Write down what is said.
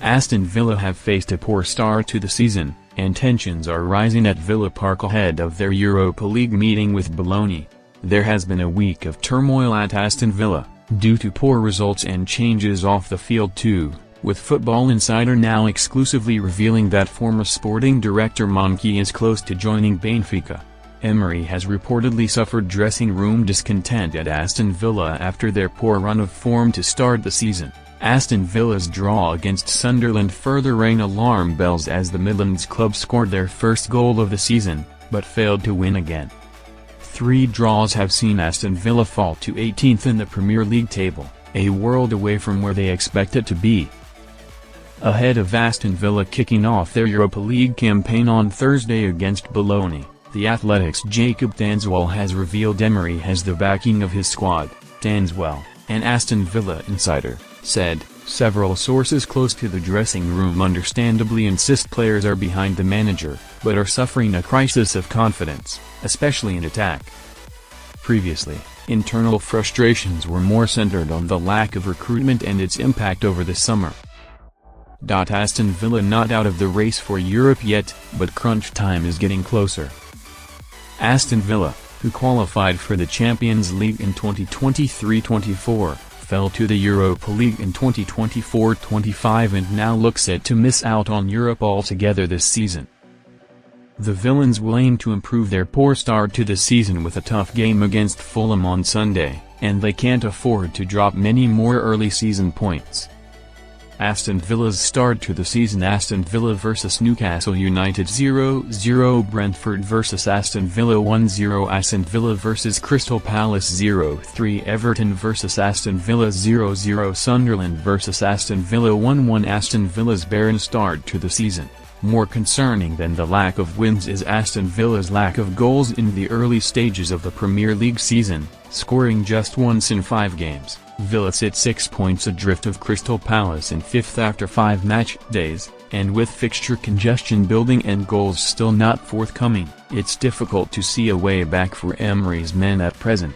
Aston Villa have faced a poor start to the season, and tensions are rising at Villa Park ahead of their Europa League meeting with Bologna. There has been a week of turmoil at Aston Villa, due to poor results and changes off the field too, with Football Insider now exclusively revealing that former sporting director Monchi is close to joining Benfica. Emery has reportedly suffered dressing room discontent at Aston Villa after their poor run of form to start the season. Aston Villa's draw against Sunderland further rang alarm bells as the Midlands club scored their first goal of the season, but failed to win again. 3 draws have seen Aston Villa fall to 18th in the Premier League table, a world away from where they expected to be. Ahead of Aston Villa kicking off their Europa League campaign on Thursday against Bologna, The Athletic's Jacob Tanswell has revealed Emery has the backing of his squad. Tanswell, an Aston Villa insider, said, "Several sources close to the dressing room understandably insist players are behind the manager, but are suffering a crisis of confidence, especially in attack." Previously, internal frustrations were more centered on the lack of recruitment and its impact over the summer. Aston Villa not out of the race for Europe yet, but crunch time is getting closer. Aston Villa, who qualified for the Champions League in 2023-24, fell to the Europa League in 2024-25 and now look set to miss out on Europe altogether this season. The Villains will aim to improve their poor start to the season with a tough game against Fulham on Sunday, and they can't afford to drop many more early season points. Aston Villa's start to the season: Aston Villa vs Newcastle United 0-0, Brentford vs Aston Villa 1-0, Aston Villa vs Crystal Palace 0-3, Everton vs Aston Villa 0-0, Sunderland vs Aston Villa 1-1. Aston Villa's barren start to the season. More concerning than the lack of wins is Aston Villa's lack of goals in the early stages of the Premier League season, scoring just once in 5 games. Villa sit 6 points adrift of Crystal Palace in 5th after 5 match days, and with fixture congestion building and goals still not forthcoming, it's difficult to see a way back for Emery's men at present.